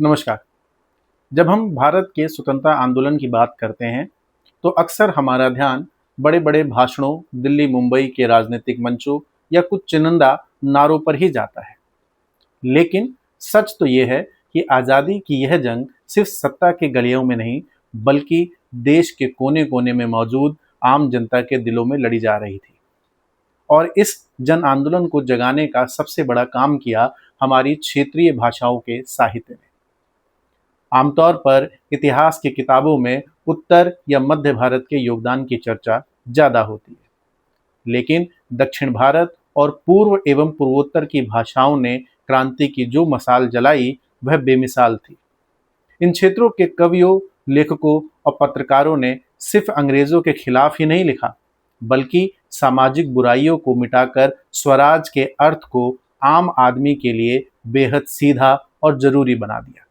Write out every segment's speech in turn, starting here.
नमस्कार। जब हम भारत के स्वतंत्रता आंदोलन की बात करते हैं, तो अक्सर हमारा ध्यान बड़े-बड़े भाषणों, दिल्ली, मुंबई के राजनीतिक मंचों या कुछ चुनिंदा नारों पर ही जाता है। लेकिन सच तो ये है कि आज़ादी की यह जंग सिर्फ सत्ता के गलियों में नहीं, बल्कि देश के कोने-कोने में मौजूद आम जनता के दिलों में लड़ी जा रही थी। और इस जन आंदोलन को जगाने का सबसे बड़ा काम किया हमारी क्षेत्रीय भाषाओं के साहित्य ने। आमतौर पर इतिहास की किताबों में उत्तर या मध्य भारत के योगदान की चर्चा ज़्यादा होती है, लेकिन दक्षिण भारत और पूर्व एवं पूर्वोत्तर की भाषाओं ने क्रांति की जो मशाल जलाई, वह बेमिसाल थी। इन क्षेत्रों के कवियों, लेखकों और पत्रकारों ने सिर्फ अंग्रेजों के खिलाफ ही नहीं लिखा, बल्कि सामाजिक बुराइयों को मिटाकर स्वराज के अर्थ को आम आदमी के लिए बेहद सीधा और जरूरी बना दिया।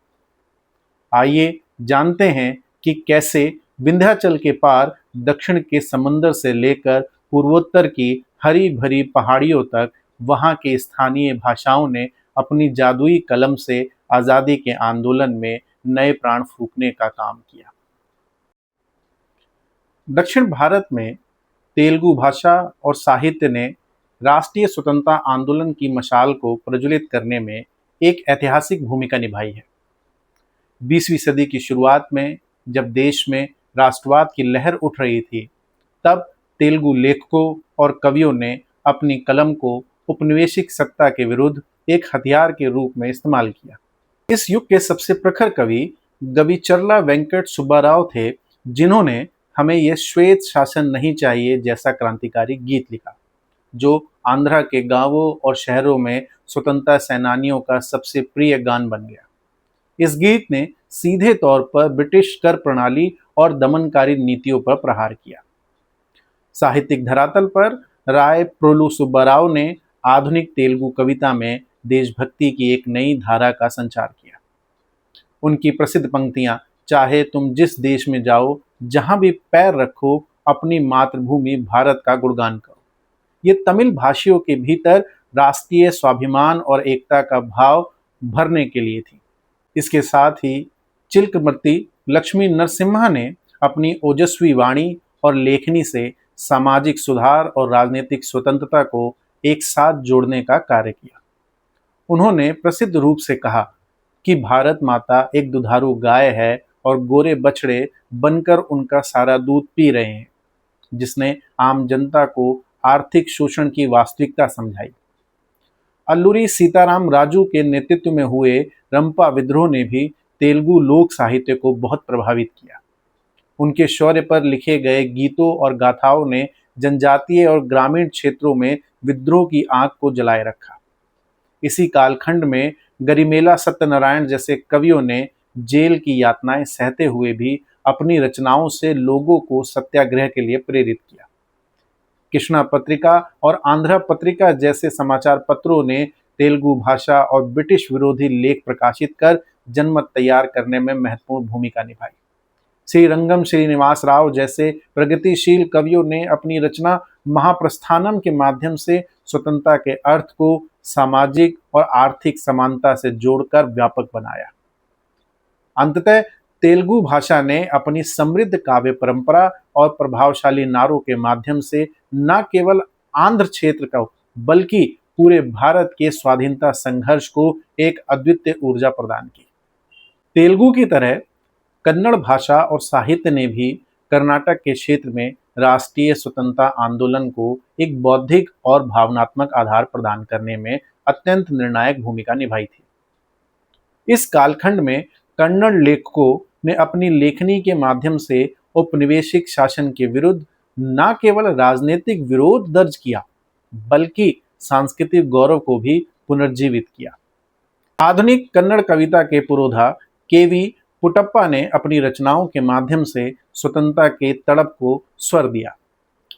आइए जानते हैं कि कैसे विंध्याचल के पार दक्षिण के समंदर से लेकर पूर्वोत्तर की हरी भरी पहाड़ियों तक वहाँ के स्थानीय भाषाओं ने अपनी जादुई कलम से आज़ादी के आंदोलन में नए प्राण फूंकने का काम किया। दक्षिण भारत में तेलुगु भाषा और साहित्य ने राष्ट्रीय स्वतंत्रता आंदोलन की मशाल को प्रज्वलित करने में एक ऐतिहासिक भूमिका निभाई है। 20वीं सदी की शुरुआत में जब देश में राष्ट्रवाद की लहर उठ रही थी, तब तेलुगु लेखकों और कवियों ने अपनी कलम को उपनिवेशिक सत्ता के विरुद्ध एक हथियार के रूप में इस्तेमाल किया। इस युग के सबसे प्रखर कवि गविचर्ला वेंकट सुब्बाराव थे, जिन्होंने हमें यह श्वेत शासन नहीं चाहिए जैसा क्रांतिकारी गीत लिखा, जो आंध्रा के गांवों और शहरों में स्वतंत्रता सेनानियों का सबसे प्रिय गान बन गया। इस गीत ने सीधे तौर पर ब्रिटिश कर प्रणाली और दमनकारी नीतियों पर प्रहार किया। साहित्यिक धरातल पर राय प्रोलु सुब्बाराव ने आधुनिक तेलुगु कविता में देशभक्ति की एक नई धारा का संचार किया। उनकी प्रसिद्ध पंक्तियां, चाहे तुम जिस देश में जाओ, जहां भी पैर रखो, अपनी मातृभूमि भारत का गुणगान करो, ये तमिल भाषियों के भीतर राष्ट्रीय स्वाभिमान और एकता का भाव भरने के लिए थी। इसके साथ ही चिल्कमर्ति लक्ष्मी नरसिम्हा ने अपनी ओजस्वी वाणी और लेखनी से सामाजिक सुधार और राजनीतिक स्वतंत्रता को एक साथ जोड़ने का कार्य किया। उन्होंने प्रसिद्ध रूप से कहा कि भारत माता एक दुधारू गाय है और गोरे बछड़े बनकर उनका सारा दूध पी रहे हैं, जिसने आम जनता को आर्थिक शोषण की वास्तविकता समझाई। अल्लूरी सीताराम राजू के नेतृत्व में हुए रंपा विद्रोह ने भी तेलुगु लोक साहित्य को बहुत प्रभावित किया। उनके शौर्य पर लिखे गए गीतों और गाथाओं ने जनजातीय और ग्रामीण क्षेत्रों में विद्रोह की आग को जलाए रखा। इसी कालखंड में गरिमेला सत्यनारायण जैसे कवियों ने जेल की यातनाएं सहते हुए भी अपनी रचनाओं से लोगों को सत्याग्रह के लिए प्रेरित किया। कृष्णा पत्रिका और आंध्रा पत्रिका जैसे समाचार पत्रों ने तेलुगु भाषा और ब्रिटिश विरोधी लेख प्रकाशित कर जनमत तैयार करने में महत्वपूर्ण भूमिका निभाई। श्रीरंगम श्रीनिवास राव जैसे प्रगतिशील कवियों ने अपनी रचना महाप्रस्थानम के माध्यम से स्वतंत्रता के अर्थ को सामाजिक और आर्थिक समानता से जोड़कर व्यापक बनाया। अंततः तेलुगु भाषा ने अपनी समृद्ध काव्य परंपरा और प्रभावशाली नारों के माध्यम से न केवल आंध्र क्षेत्र को, बल्कि पूरे भारत के स्वाधीनता संघर्ष को एक अद्वितीय ऊर्जा प्रदान की। तेलुगु की तरह कन्नड़ भाषा और साहित्य ने भी कर्नाटक के क्षेत्र में राष्ट्रीय स्वतंत्रता आंदोलन को एक बौद्धिक और भावनात्मक आधार प्रदान करने में अत्यंत निर्णायक भूमिका निभाई थी। इस कालखंड में कन्नड़ लेखकों ने अपनी लेखनी के माध्यम से औपनिवेशिक शासन के विरुद्ध न केवल राजनीतिक विरोध दर्ज किया, बल्कि सांस्कृतिक गौरव को भी पुनर्जीवित किया। आधुनिक कन्नड़ कविता के पुरोधा केवी पुटप्पा ने अपनी रचनाओं के माध्यम से स्वतंत्रता के तड़प को स्वर दिया।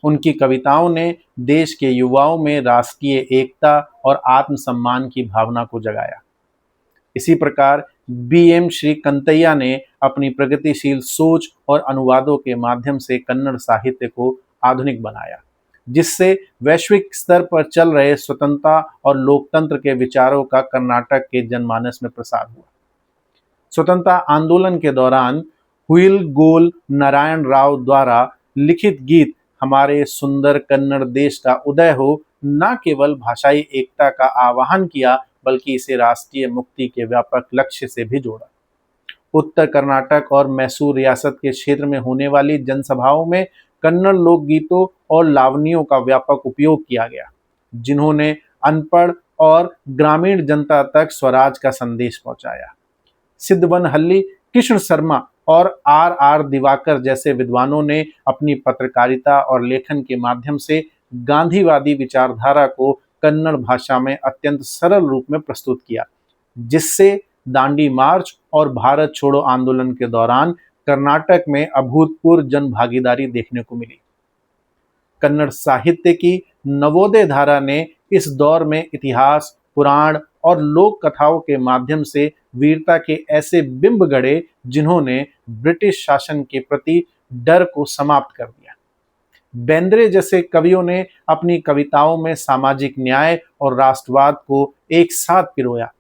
उनकी कविताओं ने देश के युवाओं में राष्ट्रीय एकता और आत्मसम्मान की भावना को जगाया। इसी प्रकार बी.एम. श्रीकंतैया ने अपनी प्रगतिशील सोच और अनुवादों के माध्यम से कन्नड़ साहित्य को आधुनिक बनाया, जिससे वैश्विक स्तर पर चल रहे स्वतंत्रता और लोकतंत्र के विचारों का कर्नाटक के जनमानस में प्रसार हुआ। स्वतंत्रता आंदोलन के दौरान हुइल गोल नारायण राव द्वारा लिखित गीत हमारे सुंदर कन्नड़ देश का उदय हो न केवल भाषाई एकता का आह्वान किया बल्कि इसे राष्ट्रीय मुक्ति के व्यापक लक्ष्य से भी जोड़ा। उत्तर कर्नाटक और मैसूर रियासत के क्षेत्र में होने वाली जनसभाओं में कन्नड़ लोकगीतों और लावनियों का व्यापक उपयोग किया गया, जिन्होंने अनपढ़ और ग्रामीण जनता तक स्वराज का संदेश पहुंचाया। सिद्धवनहल्ली कृष्ण शर्मा और आर दिवाकर जैसे विद्वानों ने अपनी पत्रकारिता और लेखन के माध्यम से गांधीवादी विचारधारा को कन्नड़ भाषा में अत्यंत सरल रूप में प्रस्तुत किया, जिससे दांडी मार्च और भारत छोड़ो आंदोलन के दौरान कर्नाटक में अभूतपूर्व जन भागीदारी देखने को मिली। कन्नड़ साहित्य की नवोदय धारा ने इस दौर में इतिहास, पुराण और लोक कथाओं के माध्यम से वीरता के ऐसे बिंब गढ़े जिन्होंने ब्रिटिश शासन के प्रति डर को समाप्त कर दिया। बेंद्रे जैसे कवियों ने अपनी कविताओं में सामाजिक न्याय और राष्ट्रवाद को एक साथ पिरोया।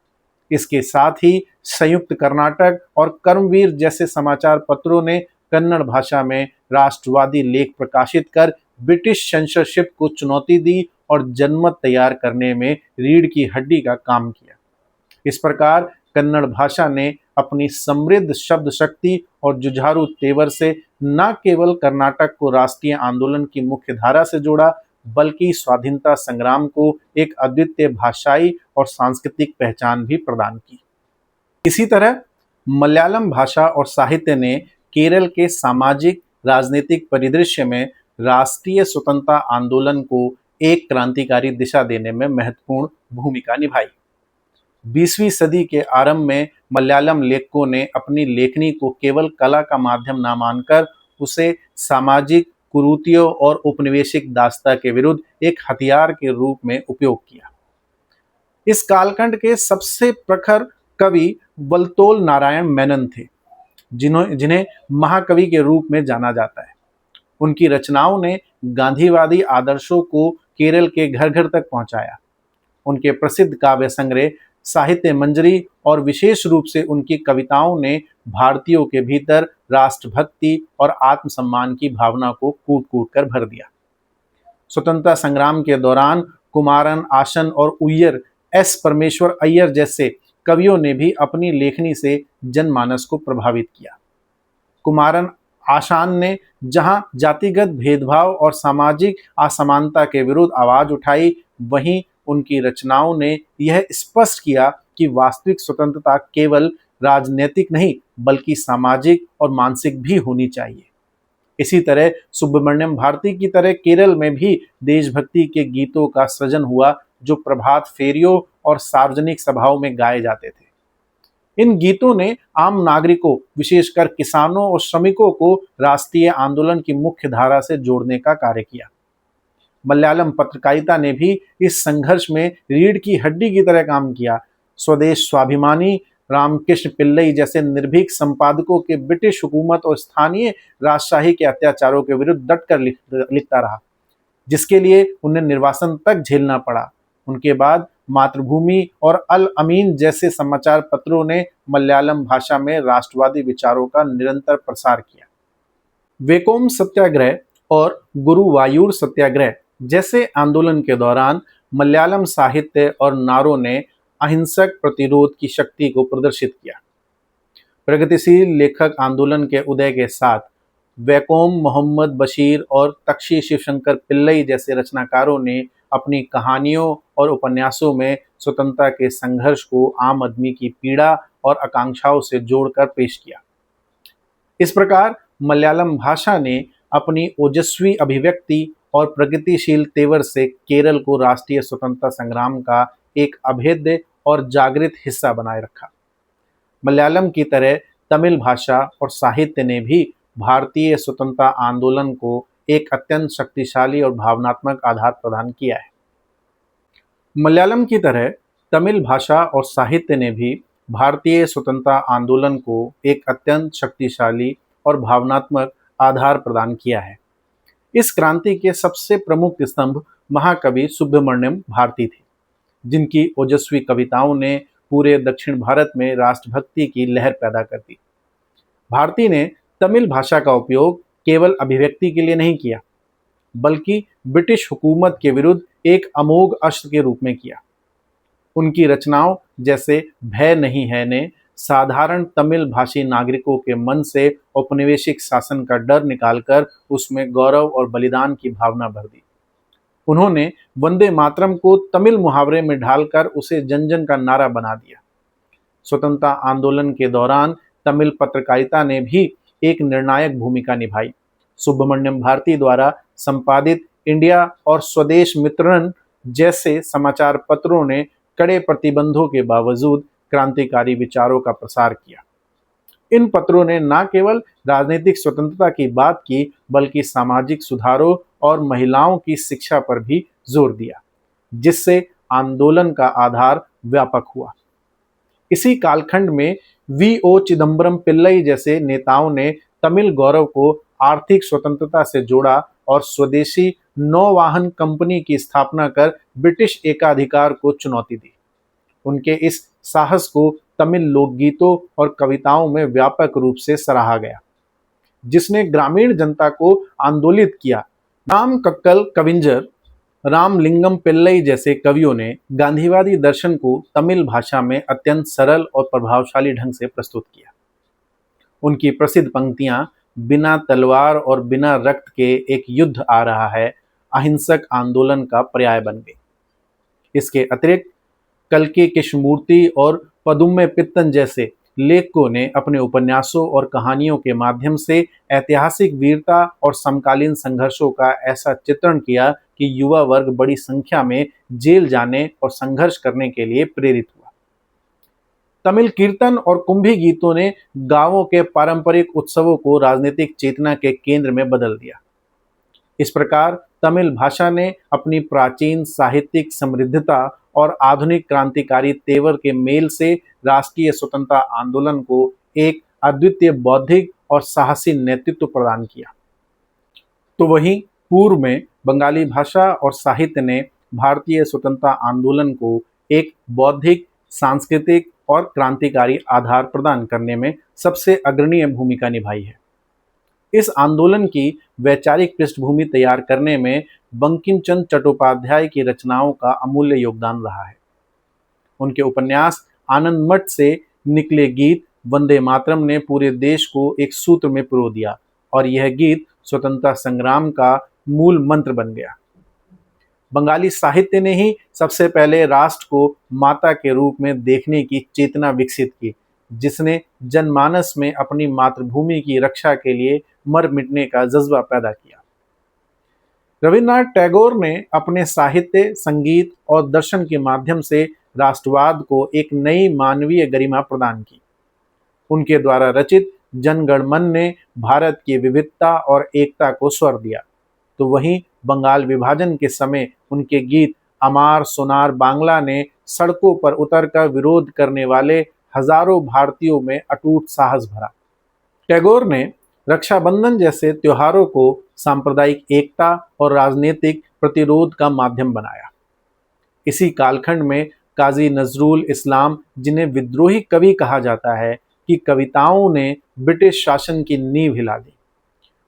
इसके साथ ही संयुक्त कर्नाटक और कर्मवीर जैसे समाचार पत्रों ने कन्नड़ भाषा में राष्ट्रवादी लेख प्रकाशित कर ब्रिटिश सेंसरशिप को चुनौती दी और जनमत तैयार करने में रीढ़ की हड्डी का काम किया। इस प्रकार कन्नड़ भाषा ने अपनी समृद्ध शब्द शक्ति और जुझारू तेवर से न केवल कर्नाटक को राष्ट्रीय आंदोलन की मुख्य धारा से जोड़ा बल्कि स्वाधीनता संग्राम को एक अद्वितीय भाषाई और सांस्कृतिक पहचान भी प्रदान की। इसी तरह मलयालम भाषा और साहित्य ने केरल के सामाजिक राजनीतिक परिदृश्य में राष्ट्रीय स्वतंत्रता आंदोलन को एक क्रांतिकारी दिशा देने में महत्वपूर्ण भूमिका निभाई। 20वीं सदी के आरंभ में मलयालम लेखकों ने अपनी लेखनी को केवल कला का माध्यम न मानकर उसे सामाजिक कुरीतियों और औपनिवेशिक दास्ता के विरुद्ध एक हथियार के रूप में उपयोग किया। इस कालखंड के सबसे प्रखर कवि वलतोल नारायण मेनन थे, जिन्हें महाकवि के रूप में जाना जाता है। उनकी रचनाओं ने गांधीवादी आदर्शों को केरल के घर घर तक पहुंचाया। उनके प्रसिद्ध काव्य संग्रह साहित्य मंजरी और विशेष रूप से उनकी कविताओं ने भारतीयों के भीतर राष्ट्रभक्ति और आत्मसम्मान की भावना को कूट कूट कर भर दिया। स्वतंत्रता संग्राम के दौरान कुमारन आशन और उय्यर एस परमेश्वर अय्यर जैसे कवियों ने भी अपनी लेखनी से जनमानस को प्रभावित किया। कुमारन आशान ने जहां जातिगत भेदभाव और सामाजिक असमानता के विरुद्ध आवाज उठाई, वहीं उनकी रचनाओं ने यह स्पष्ट किया कि वास्तविक स्वतंत्रता केवल राजनीतिक नहीं बल्कि सामाजिक और मानसिक भी होनी चाहिए। इसी तरह सुब्रमण्यम भारती की तरह केरल में भी देशभक्ति के गीतों का सृजन हुआ, जो प्रभात फेरियों और सार्वजनिक सभाओं में गाए जाते थे। इन गीतों ने आम नागरिकों, विशेषकर किसानों और श्रमिकों को राष्ट्रीय आंदोलन की मुख्य धारा से जोड़ने का कार्य किया। मलयालम पत्रकारिता ने भी इस संघर्ष में रीढ़ की हड्डी की तरह काम किया। स्वदेश स्वाभिमानी रामकृष्ण पिल्लई जैसे निर्भीक संपादकों के ब्रिटिश हुकूमत और स्थानीय राजशाही के अत्याचारों के विरुद्ध डटकर लिखता रहा, जिसके लिए उन्हें निर्वासन तक झेलना पड़ा। उनके बाद मातृभूमि और अल अमीन जैसे समाचार पत्रों ने मलयालम भाषा में राष्ट्रवादी विचारों का निरंतर प्रसार किया। वेकोम सत्याग्रह और गुरुवायूर सत्याग्रह जैसे आंदोलन के दौरान मलयालम साहित्य और नारों ने अहिंसक प्रतिरोध की शक्ति को प्रदर्शित किया। प्रगतिशील लेखक आंदोलन के उदय के साथ वैकोम मोहम्मद बशीर और तक्षी शिवशंकर पिल्लई जैसे रचनाकारों ने अपनी कहानियों और उपन्यासों में स्वतंत्रता के संघर्ष को आम आदमी की पीड़ा और आकांक्षाओं से जोड़कर पेश किया। इस प्रकार मलयालम भाषा ने अपनी ओजस्वी अभिव्यक्ति और प्रगतिशील तेवर से केरल को राष्ट्रीय स्वतंत्रता संग्राम का एक अभेद्य और जागृत हिस्सा बनाए रखा। मलयालम की तरह तमिल भाषा और साहित्य ने भी भारतीय स्वतंत्रता आंदोलन को एक अत्यंत शक्तिशाली और भावनात्मक आधार प्रदान किया है। मलयालम की तरह तमिल भाषा और साहित्य ने भी भारतीय स्वतंत्रता आंदोलन को एक अत्यंत शक्तिशाली और भावनात्मक आधार प्रदान किया है। इस क्रांति के सबसे प्रमुख स्तंभ महाकवि सुब्रमण्यम भारती थे, जिनकी ओजस्वी कविताओं ने पूरे दक्षिण भारत में राष्ट्रभक्ति की लहर पैदा कर दी। भारती ने तमिल भाषा का उपयोग केवल अभिव्यक्ति के लिए नहीं किया, बल्कि ब्रिटिश हुकूमत के विरुद्ध एक अमोघ अस्त्र के रूप में किया। उनकी रचनाओं जैसे भय नहीं है ने साधारण तमिल भाषी नागरिकों के मन से औपनिवेशिक शासन का डर निकालकर उसमें गौरव और बलिदान की भावना भर दी। उन्होंने वंदे मातरम को तमिल मुहावरे में ढालकर उसे जन जन का नारा बना दिया। स्वतंत्रता आंदोलन के दौरान तमिल पत्रकारिता ने भी एक निर्णायक भूमिका निभाई। सुब्रमण्यम भारती द्वारा संपादित इंडिया और स्वदेश मित्रन जैसे समाचार पत्रों ने कड़े प्रतिबंधों के बावजूद क्रांतिकारी विचारों का प्रसार किया। इन पत्रों ने न केवल राजनीतिक स्वतंत्रता की बात की, बल्कि सामाजिक सुधारों और महिलाओं की शिक्षा पर भी जोर दिया, जिससे आंदोलन का आधार व्यापक हुआ। इसी कालखंड में वी.ओ. चिदम्बरम पिल्लई जैसे नेताओं ने तमिल गौरव को आर्थिक स्वतंत्रता से जोड़ा और स्वदेशी नौवाहन कंपनी की स्थापना कर ब्रिटिश एकाधिकार को चुनौती दी। उनके इस साहस को तमिल लोकगीतों और कविताओं में व्यापक रूप से सराहा गया, जिसने ग्रामीण जनता को आंदोलित किया। राम कक्कल कविंजर, रामलिंगम पिल्लई जैसे कवियों ने गांधीवादी दर्शन को तमिल भाषा में अत्यंत सरल और प्रभावशाली ढंग से प्रस्तुत किया। उनकी प्रसिद्ध पंक्तियां बिना तलवार और बिना रक्त के एक युद्ध आ रहा है अहिंसक आंदोलन का पर्याय बन गई। इसके अतिरिक्त कल्कि कृष्णमूर्ति और पदुम्मे पित्तन जैसे लेखकों ने अपने उपन्यासों और कहानियों के माध्यम से ऐतिहासिक वीरता और समकालीन संघर्षों का ऐसा चित्रण किया कि युवा वर्ग बड़ी संख्या में जेल जाने और संघर्ष करने के लिए प्रेरित हुआ। तमिल कीर्तन और कुंभी गीतों ने गांवों के पारंपरिक उत्सवों को राजनीतिक चेतना के केंद्र में बदल दिया। इस प्रकार तमिल भाषा ने अपनी प्राचीन साहित्यिक समृद्धता और आधुनिक क्रांतिकारी तेवर के मेल से राष्ट्रीय स्वतंत्रता आंदोलन को एक अद्वितीय बौद्धिक और साहसी नेतृत्व प्रदान किया। तो वहीं पूर्व में बंगाली भाषा और साहित्य ने भारतीय स्वतंत्रता आंदोलन को एक बौद्धिक, सांस्कृतिक और क्रांतिकारी आधार प्रदान करने में सबसे अग्रणीय भूमिका निभाई है। इस आंदोलन की वैचारिक पृष्ठभूमि तैयार करने में बंकिम चंद्र चट्टोपाध्याय की रचनाओं का अमूल्य योगदान रहा है। उनके उपन्यास आनंद मठ से निकले गीत वंदे मातरम ने पूरे देश को एक सूत्र में पिरो दिया और यह गीत स्वतंत्रता संग्राम का मूल मंत्र बन गया। बंगाली साहित्य ने ही सबसे पहले राष्ट्र को माता के रूप में देखने की चेतना विकसित की, जिसने जनमानस में अपनी मातृभूमि की रक्षा के लिए मर मिटने का जज्बा पैदा किया। रविन्द्रनाथ टैगोर ने अपने साहित्य, संगीत और दर्शन के माध्यम से राष्ट्रवाद को एक नई मानवीय गरिमा प्रदान की। उनके द्वारा रचित जन गण मन ने भारत की विविधता और एकता को स्वर दिया, तो वहीं बंगाल विभाजन के समय उनके गीत अमार सोनार बांग्ला ने सड़कों पर उतरकर विरोध करने वाले हजारों भारतीयों में अटूट साहस भरा। टैगोर ने रक्षाबंधन जैसे त्योहारों को सांप्रदायिक एकता और राजनीतिक प्रतिरोध का माध्यम बनाया। इसी कालखंड में काजी नजरुल इस्लाम, जिन्हें विद्रोही कवि कहा जाता है, की कविताओं ने ब्रिटिश शासन की नींव हिला दी।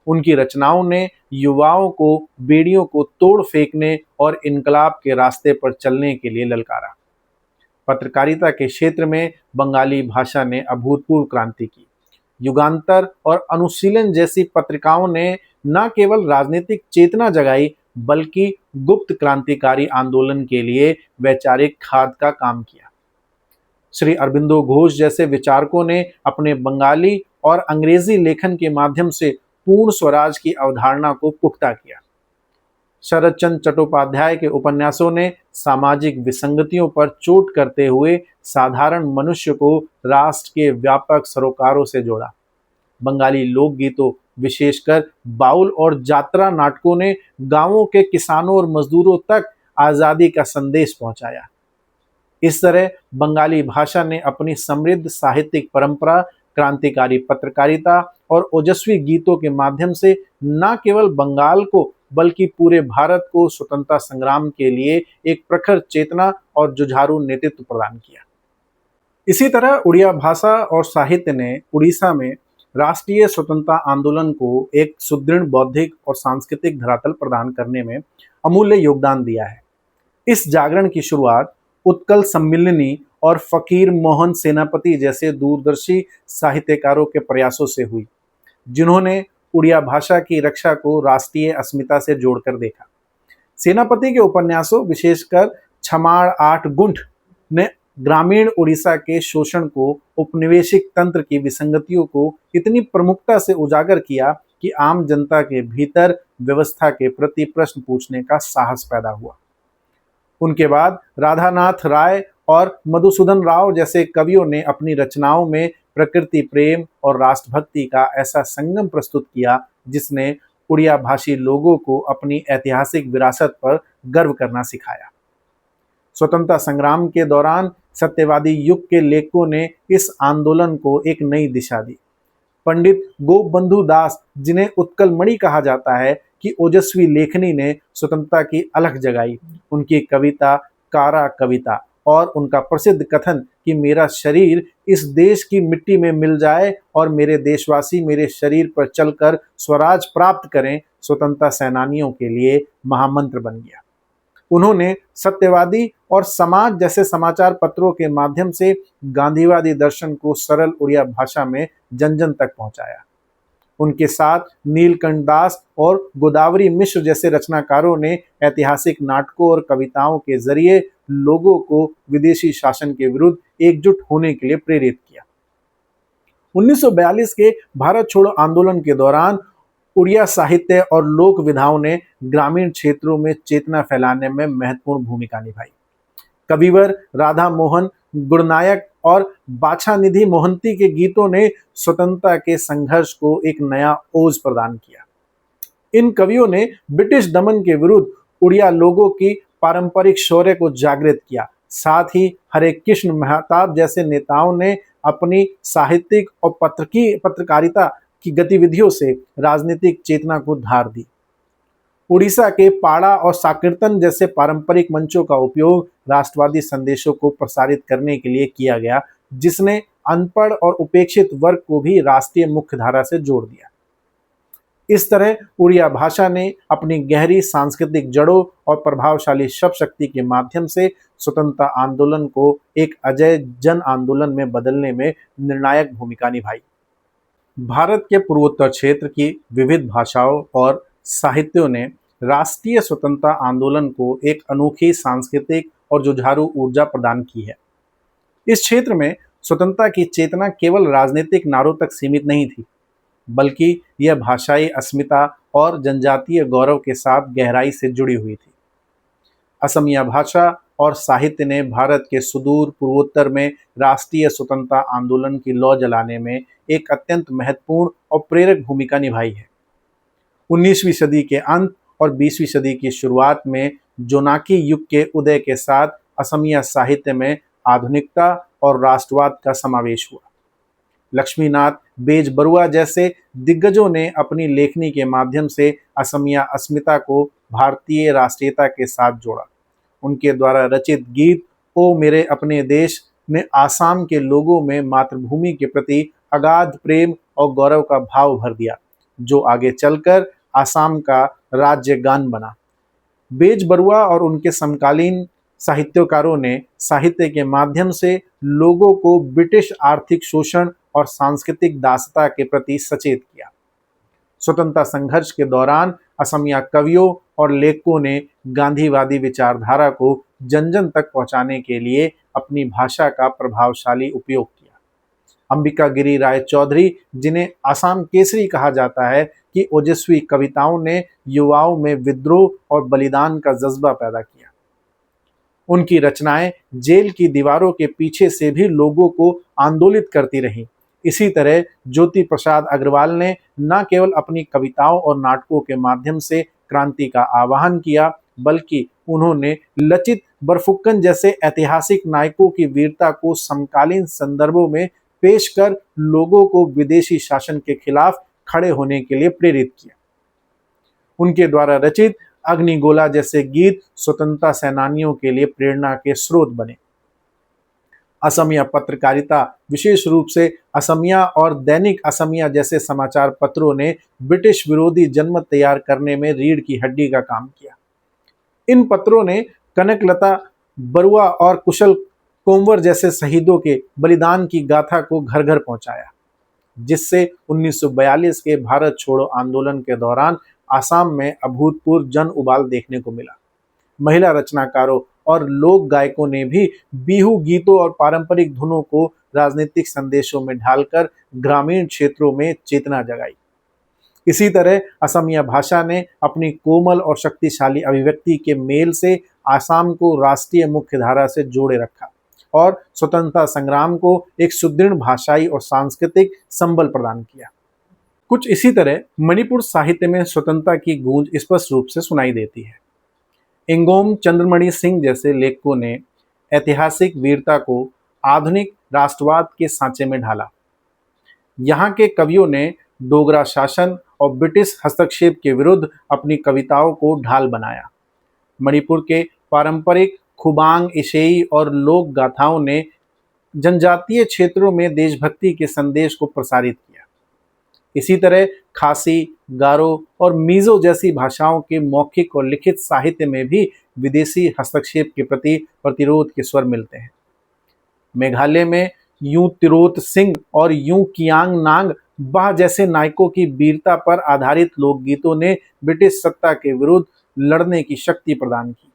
उनकी रचनाओं ने युवाओं को बेड़ियों को तोड़ फेंकने और इनकलाब के रास्ते पर चलने के लिए ललकारा। पत्रकारिता के क्षेत्र में बंगाली भाषा ने अभूतपूर्व क्रांति की। युगांतर और अनुशीलन जैसी पत्रिकाओं ने न केवल राजनीतिक चेतना जगाई, बल्कि गुप्त क्रांतिकारी आंदोलन के लिए वैचारिक खाद का काम किया। श्री अरबिंदो घोष जैसे विचारकों ने अपने बंगाली और अंग्रेजी लेखन के माध्यम से पूर्ण स्वराज की अवधारणा को पुख्ता किया। शरद चंद्र चट्टोपाध्याय के उपन्यासों ने सामाजिक विसंगतियों पर चोट करते हुए साधारण मनुष्य को राष्ट्र के व्यापक सरोकारों से जोड़ा। बंगाली लोकगीतों, विशेषकर बाउल और जात्रा नाटकों ने गांवों के किसानों और मजदूरों तक आज़ादी का संदेश पहुंचाया। इस तरह बंगाली भाषा ने अपनी समृद्ध साहित्यिक परंपरा, क्रांतिकारी पत्रकारिता और ओजस्वी गीतों के माध्यम से न केवल बंगाल को बल्कि पूरे भारत को स्वतंत्रता संग्राम के लिए एक प्रखर चेतना और जुझारू नेतृत्व प्रदान किया। इसी तरह उड़िया भाषा और साहित्य ने उड़ीसा में राष्ट्रीय स्वतंत्रता आंदोलन को एक सुदृढ़ बौद्धिक और सांस्कृतिक धरातल प्रदान करने में अमूल्य योगदान दिया है। इस जागरण की शुरुआत उत्कल सम्मिलनी और फकीर मोहन सेनापति जैसे दूरदर्शी साहित्यकारों के प्रयासों से हुई, जिन्होंने उड़िया भाषा की रक्षा को राष्ट्रीय अस्मिता से जोड़कर देखा। सेनापति के उपन्यासों, विशेषकर छमाड़ आठ गुंठ, ने ग्रामीण उड़ीसा के शोषण को, उपनिवेशिक तंत्र की विसंगतियों को इतनी प्रमुखता से उजागर किया कि आम जनता के भीतर व्यवस्था के प्रति प्रश्न पूछने का साहस पैदा हुआ। उनके बाद राधानाथ राय और मधुसूदन राव जैसे कवियों ने अपनी रचनाओं में प्रकृति प्रेम और राष्ट्रभक्ति का ऐसा संगम प्रस्तुत किया, जिसने उड़िया भाषी लोगों को अपनी ऐतिहासिक विरासत पर गर्व करना सिखाया। स्वतंत्रता संग्राम के दौरान सत्यवादी युग के लेखकों ने इस आंदोलन को एक नई दिशा दी। पंडित गोपबंधु दास, जिन्हें उत्कल मणि कहा जाता है, की ओजस्वी लेखनी ने स्वतंत्रता की अलख जगाई। उनकी कविता कारा कविता और उनका प्रसिद्ध कथन कि मेरा शरीर इस देश की मिट्टी में मिल जाए और मेरे देशवासी मेरे शरीर पर चलकर स्वराज प्राप्त करें, स्वतंत्रता सेनानियों के लिए महामंत्र बन गया। उन्होंने सत्यवादी और समाज जैसे समाचार पत्रों के माध्यम से गांधीवादी दर्शन को सरल उड़िया भाषा में जन जन तक पहुंचाया। उनके साथ नीलकंठ दास और गोदावरी मिश्र जैसे रचनाकारों ने ऐतिहासिक नाटकों और कविताओं के जरिए लोगों को विदेशी शासन के विरुद्ध एकजुट होने के लिए प्रेरित किया। 1942 के भारत छोड़ो आंदोलन के दौरान उड़िया साहित्य और लोक विधाओं ने ग्रामीण क्षेत्रों में चेतना फैलाने में महत्वपूर्ण भूमिका निभाई। कविवर राधा मोहन गुणनायक और बाछानिधि मोहंती के गीतों ने स्वतंत्रता के संघर्ष को एक नया ओज प्रदान किया। इन कवियों ने ब्रिटिश दमन के विरुद्ध उड़िया लोगों की पारंपरिक शौर्य को जागृत किया। साथ ही हरे कृष्ण मेहताब जैसे नेताओं ने अपनी साहित्यिक और पत्रकारिता की गतिविधियों से राजनीतिक चेतना को धार दी। उड़ीसा के पाड़ा और साकीर्तन जैसे पारंपरिक मंचों का उपयोग राष्ट्रवादी संदेशों को प्रसारित करने के लिए किया गया, जिसने अनपढ़ और उपेक्षित वर्ग को भी राष्ट्रीय मुख्यधारा से जोड़ दिया। इस तरह उड़िया भाषा ने अपनी गहरी सांस्कृतिक जड़ों और प्रभावशाली शब्द शक्ति के माध्यम से स्वतंत्रता आंदोलन को एक अजय जन आंदोलन में बदलने में निर्णायक भूमिका निभाई। भारत के पूर्वोत्तर क्षेत्र की विविध भाषाओं और साहित्यों ने राष्ट्रीय स्वतंत्रता आंदोलन को एक अनोखी सांस्कृतिक और जुझारू ऊर्जा प्रदान की है। इस क्षेत्र में स्वतंत्रता की चेतना केवल राजनीतिक नारों तक सीमित नहीं थी, बल्कि यह भाषाई अस्मिता और जनजातीय गौरव के साथ गहराई से जुड़ी हुई थी। असमिया भाषा और साहित्य ने भारत के सुदूर पूर्वोत्तर में राष्ट्रीय स्वतंत्रता आंदोलन की लौ जलाने में एक अत्यंत महत्वपूर्ण और प्रेरक भूमिका निभाई है। 19वीं सदी के अंत और 20वीं सदी की शुरुआत में जोनाकी युग के उदय के साथ असमिया साहित्य में आधुनिकता और राष्ट्रवाद का समावेश हुआ। लक्ष्मीनाथ बेजबरुआ जैसे दिग्गजों ने अपनी लेखनी के माध्यम से असमिया अस्मिता को भारतीय राष्ट्रीयता के साथ जोड़ा। उनके द्वारा रचित गीत ओ मेरे अपने देश ने आसाम के लोगों में मातृभूमि के प्रति अगाध प्रेम और गौरव का भाव भर दिया, जो आगे चलकर आसाम का राज्य गान बना। बेजबरुआ और उनके समकालीन साहित्यकारों ने साहित्य के माध्यम से लोगों को ब्रिटिश आर्थिक शोषण और सांस्कृतिक दासता के प्रति सचेत किया। स्वतंत्रता संघर्ष के दौरान असमिया कवियों और लेखकों ने गांधीवादी विचारधारा को जन जन तक पहुंचाने के लिए अपनी भाषा का प्रभावशाली उपयोग किया। अंबिका गिरी राय चौधरी, जिन्हें आसाम केसरी कहा जाता है, की ओजस्वी कविताओं ने युवाओं में विद्रोह और बलिदान का जज्बा पैदा किया। उनकी रचनाएं जेल की दीवारों के पीछे से भी लोगों को आंदोलित करती रहीं। इसी तरह ज्योति प्रसाद अग्रवाल ने न केवल अपनी कविताओं और नाटकों के माध्यम से क्रांति का आह्वान किया, बल्कि उन्होंने लचित बरफुकन जैसे ऐतिहासिक नायकों की वीरता को समकालीन संदर्भों में पेश कर लोगों को विदेशी शासन के खिलाफ खड़े होने के लिए प्रेरित किया। उनके द्वारा रचित अग्निगोला जैसे गीत स्वतंत्रता सेनानियों के लिए प्रेरणा के स्रोत बने। असमिया पत्रकारिता, विशेष रूप से असमिया और दैनिक असमिया जैसे समाचार पत्रों ने ब्रिटिश विरोधी जनमत तैयार करने में रीढ़ की हड्डी का काम किया। इन पत्रों ने कनकलता बरुआ और कुशल कोंवर जैसे शहीदों के बलिदान की गाथा को घर घर पहुंचाया, जिससे 1942 के भारत छोड़ो आंदोलन के दौरान आसाम में अभूतपूर्व जन उबाल देखने को मिला। महिला रचनाकारों और लोक गायकों ने भी बिहू गीतों और पारंपरिक धुनों को राजनीतिक संदेशों में ढालकर ग्रामीण क्षेत्रों में चेतना जगाई। इसी तरह असमिया भाषा ने अपनी कोमल और शक्तिशाली अभिव्यक्ति के मेल से आसाम को राष्ट्रीय मुख्यधारा से जोड़े रखा और स्वतंत्रता संग्राम को एक सुदृढ़ भाषाई और सांस्कृतिक संबल प्रदान किया। कुछ इसी तरह मणिपुर साहित्य में स्वतंत्रता की गूंज स्पष्ट रूप से सुनाई देती है। इंगोम चंद्रमणि सिंह जैसे लेखकों ने ऐतिहासिक वीरता को आधुनिक राष्ट्रवाद के सांचे में ढाला। यहाँ के कवियों ने डोगरा शासन और ब्रिटिश हस्तक्षेप के विरुद्ध अपनी कविताओं को ढाल बनाया। मणिपुर के पारंपरिक खुबांग, इशेई और लोक गाथाओं ने जनजातीय क्षेत्रों में देशभक्ति के संदेश को प्रसारित किया। इसी तरह खासी, गारो और मिजो जैसी भाषाओं के मौखिक और लिखित साहित्य में भी विदेशी हस्तक्षेप के प्रति प्रतिरोध के स्वर मिलते हैं। मेघालय में यूं तिरोत सिंह और यूं कियांग नांग बाह जैसे नायकों की वीरता पर आधारित लोकगीतों ने ब्रिटिश सत्ता के विरुद्ध लड़ने की शक्ति प्रदान की।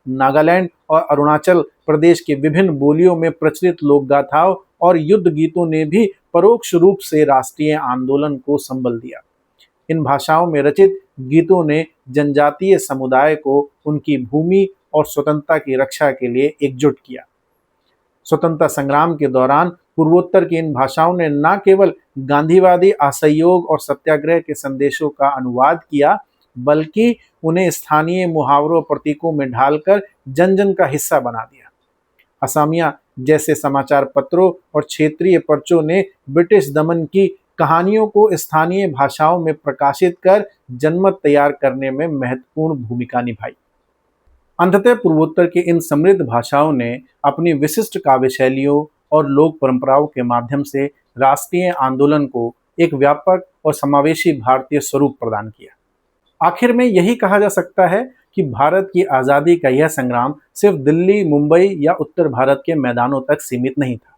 नागालैंड और अरुणाचल प्रदेश के विभिन्न बोलियों में प्रचलित लोकगाथाओं और युद्ध गीतों ने भी परोक्ष रूप से राष्ट्रीय आंदोलन को संबल दिया। इन भाषाओं में रचित गीतों ने जनजातीय समुदाय को उनकी भूमि और स्वतंत्रता की रक्षा के लिए एकजुट किया। स्वतंत्रता संग्राम के दौरान पूर्वोत्तर की इन भाषाओं ने न केवल गांधीवादी असहयोग और सत्याग्रह के संदेशों का अनुवाद किया, बल्कि उन्हें स्थानीय मुहावरों प्रतीकों में ढालकर जन जन का हिस्सा बना दिया। असमिया जैसे समाचार पत्रों और क्षेत्रीय पर्चों ने ब्रिटिश दमन की कहानियों को स्थानीय भाषाओं में प्रकाशित कर जनमत तैयार करने में महत्वपूर्ण भूमिका निभाई। अंततः पूर्वोत्तर की इन समृद्ध भाषाओं ने अपनी विशिष्ट काव्य शैलियों और लोक परंपराओं के माध्यम से राष्ट्रीय आंदोलन को एक व्यापक और समावेशी भारतीय स्वरूप प्रदान किया। आखिर में यही कहा जा सकता है कि भारत की आज़ादी का यह संग्राम सिर्फ दिल्ली, मुंबई या उत्तर भारत के मैदानों तक सीमित नहीं था।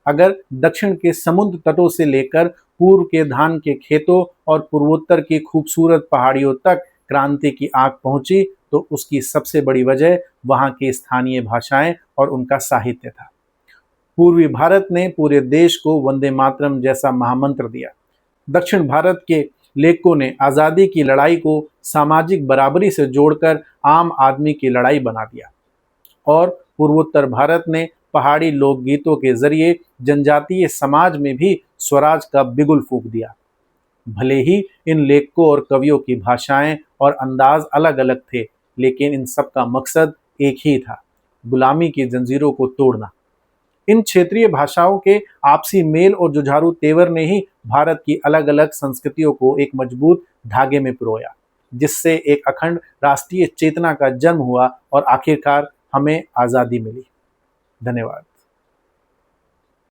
अगर दक्षिण के समुद्र तटों से लेकर पूर्व के धान के खेतों और पूर्वोत्तर की खूबसूरत पहाड़ियों तक क्रांति की आग पहुंची, तो उसकी सबसे बड़ी वजह वहां की स्थानीय भाषाएं और उनका साहित्य था। पूर्वी भारत ने पूरे देश को वंदे मातरम जैसा महामंत्र दिया। दक्षिण भारत के लेखकों ने आज़ादी की लड़ाई को सामाजिक बराबरी से जोड़कर आम आदमी की लड़ाई बना दिया और पूर्वोत्तर भारत ने पहाड़ी लोकगीतों के जरिए जनजातीय समाज में भी स्वराज का बिगुल फूंक दिया। भले ही इन लेखकों और कवियों की भाषाएं और अंदाज अलग अलग थे, लेकिन इन सब का मकसद एक ही था, गुलामी की जंजीरों को तोड़ना। इन क्षेत्रीय भाषाओं के आपसी मेल और जुझारू तेवर ने ही भारत की अलग अलग संस्कृतियों को एक मजबूत धागे में पिरोया, जिससे एक अखंड राष्ट्रीय चेतना का जन्म हुआ और आखिरकार हमें आज़ादी मिली। धन्यवाद।